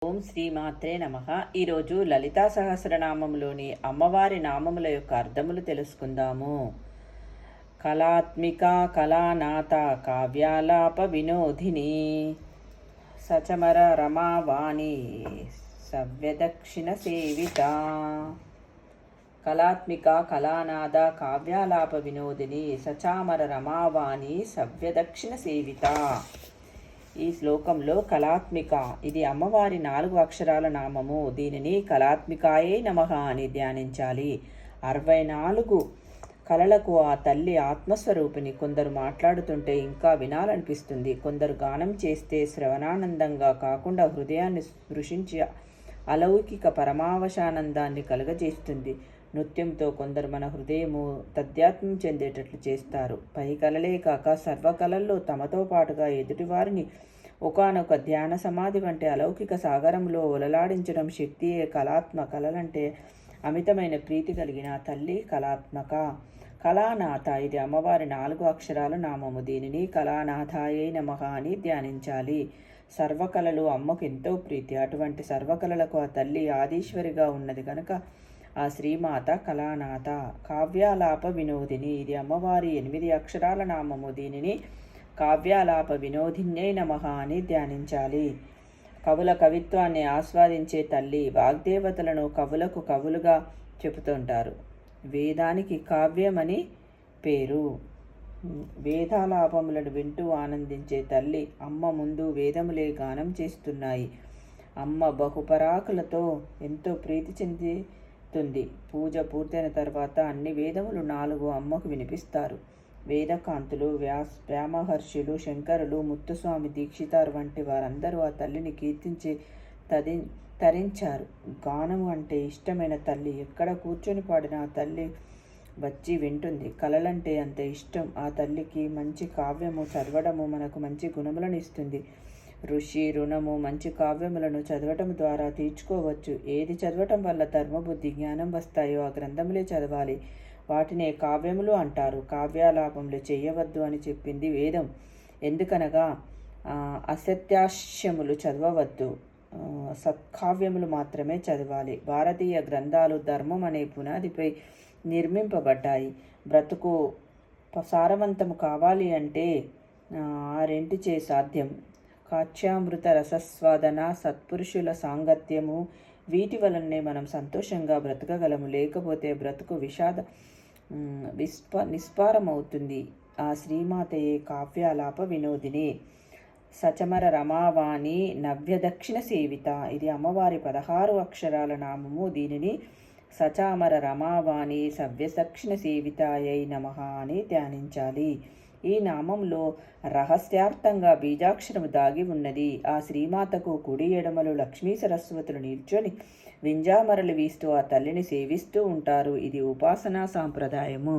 ఓం శ్రీమాత్రే నమః. ఈరోజు లలితా సహస్రనామంలోని అమ్మవారి నామముల యొక్క అర్థములు తెలుసుకుందాము. కళాత్మిక, కళానాథ, కావ్యాలాప వినోదిని, సచమర రమావాణి, సవ్యదక్షిణ సేవిత. కళాత్మిక, కళానాథ, కావ్యాలాప వినోదిని, సచామర రమావాణి, సవ్యదక్షిణ సేవిత. ఈ శ్లోకంలో కళాత్మిక, ఇది అమ్మవారి 4 అక్షరాల నామము. దీనిని కళాత్మికాయే నమః అని ధ్యానించాలి. 64 కళలకు ఆ తల్లి ఆత్మస్వరూపిణి. కొందరు మాట్లాడుతుంటే ఇంకా వినాలనిపిస్తుంది. కొందరు గానం చేస్తే శ్రవణానందంగా కాకుండా హృదయాన్ని స్పృశించి అలౌకిక పరమావశానందాన్ని కలుగజేస్తుంది. నృత్యంతో కొందరు మన హృదయము తద్యాత్మం చెందేటట్లు చేస్తారు. పై కళలే కాక సర్వకళల్లో తమతో పాటుగా ఎదుటివారిని ఒకానొక ధ్యాన సమాధి వంటి అలౌకిక సాగరంలో ఒలలాడించడం శక్తియే కళలంటే అమితమైన ప్రీతి కలిగిన తల్లి కళాత్మక. కళానాథ, ఇది అమ్మవారి 4 అక్షరాల నామము. దీనిని కళానాథాయే నమః అని ధ్యానించాలి. సర్వకళలు అమ్మకు ఎంతో ప్రీతి. అటువంటి సర్వకళలకు ఆ తల్లి ఆదీశ్వరిగా ఉన్నది కనుక ఆ శ్రీమాత కళానాథ. కావ్యాలాప వినోదిని, ఇది అమ్మవారి 8 అక్షరాల నామము. దీనిని కావ్యాలాప వినోదిన్యై నమః అని ధ్యానించాలి. కవుల కవిత్వాన్ని ఆస్వాదించే తల్లి. వాగ్దేవతలను కవులకు కవులుగా చెబుతుంటారు. వేదానికి కావ్యమని పేరు. వేదాలాపములను వింటూ ఆనందించే తల్లి. అమ్మ ముందు వేదములే గానం చేస్తున్నాయి. అమ్మ బహుపరాకులతో ఎంతో ప్రీతి చెందుతుంది. పూజ పూర్తయిన తర్వాత అన్ని వేదములు 4 అమ్మకు వినిపిస్తారు. వేదకాంతులు, వ్యామహర్షులు, శంకరులు, ముత్తుస్వామి దీక్షితారు వంటి వారందరూ ఆ తల్లిని కీర్తించి తరించారు. గానము అంటే ఇష్టమైన తల్లి. ఎక్కడ కూర్చొని పాడిన ఆ తల్లి వచ్చి వింటుంది. కళలంటే అంత ఇష్టం ఆ తల్లికి. మంచి కావ్యము చదవడము మనకు మంచి గుణములను ఇస్తుంది. ఋషి రుణము మంచి కావ్యములను చదవటం ద్వారా తీర్చుకోవచ్చు. ఏది చదవటం వల్ల ధర్మబుద్ధి జ్ఞానం వస్తాయో ఆ గ్రంథములే చదవాలి. వాటినే కావ్యములు అంటారు. కావ్యాలాపములు చేయవద్దు అని చెప్పింది వేదం. ఎందుకనగా అసత్యాశ్యములు చదవవద్దు, సత్కావ్యములు మాత్రమే చదవాలి. భారతీయ గ్రంథాలు ధర్మం అనే పునాదిపై నిర్మింపబడ్డాయి. బ్రతుకు సారవంతము కావాలి అంటే ఆరెంటిచే సాధ్యం. కాచ్యామృత రసస్వాదన, సత్పురుషుల సాంగత్యము, వీటి వలనే మనం సంతోషంగా బ్రతకగలము. లేకపోతే బ్రతుకు నిస్పారమవుతుంది. ఆ శ్రీమాతయే కావ్యాలాప వినోదిని. సచమర రమావాణి, నవ్యదక్షిణ సేవిత, ఇది అమ్మవారి 16 అక్షరాల నామము. దీనిని సచామర రమావాణి, సవ్యదక్షిణ సేవితాయై నమః అని ధ్యానించాలి. ఈ నామంలో రహస్యార్థంగా బీజాక్షరము దాగి ఉన్నది. ఆ శ్రీమాతకు కుడి ఎడమలు లక్ష్మీ సరస్వతులు నిల్చొని వింజామరలు వీస్తూ ఆ తల్లిని సేవిస్తూ ఉంటారు. ఇది ఉపాసనా సాంప్రదాయము.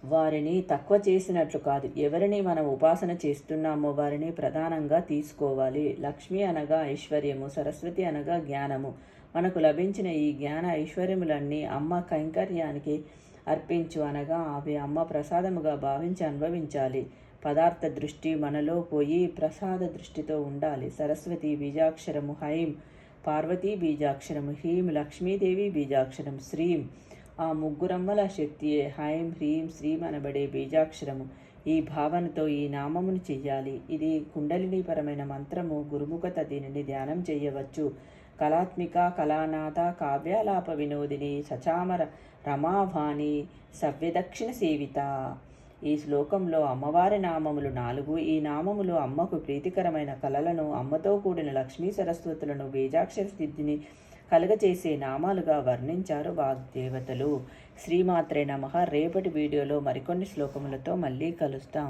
వారిని తక్కువ చేసినట్లు కాదు. ఎవరిని మనం ఉపాసన చేస్తున్నామో వారిని ప్రధానంగా తీసుకోవాలి. లక్ష్మి అనగా ఐశ్వర్యము, సరస్వతి అనగా జ్ఞానము. మనకు లభించిన ఈ జ్ఞాన ఐశ్వర్యములన్నీ అమ్మ కైంకర్యానికి అర్పించు అనగా అవి అమ్మ ప్రసాదముగా భావించి అనుభవించాలి. పదార్థ దృష్టి మనలో పోయి ప్రసాద దృష్టితో ఉండాలి. సరస్వతి బీజాక్షరము హైం, పార్వతీ బీజాక్షరము హీం, లక్ష్మీదేవి బీజాక్షరం శ్రీం. ఆ ముగ్గురమ్మల శక్తియే హైం హ్రీం శ్రీం అనబడే బీజాక్షరము. ఈ భావనతో ఈ నామమును చెయ్యాలి. ఇది కుండలినీపరమైన మంత్రము. గురుముఖత దీనిని ధ్యానం చేయవచ్చు. కళాత్మిక, కళానాథ, కావ్యాలాప వినోదిని, సచామర రమావాణి, సవ్యదక్షిణ సేవిత. ఈ శ్లోకంలో అమ్మవారి నామములు 4. ఈ నామములు అమ్మకు ప్రీతికరమైన కళలను, అమ్మతో కూడిన లక్ష్మీ సరస్వతులను, బీజాక్షర సిద్ధిని కలుగచేసే నామాలుగా వర్ణించారు వాగ్దేవతలు. శ్రీమాత్రే నమః. రేపటి వీడియోలో మరికొన్ని శ్లోకములతో మళ్ళీ కలుస్తాం.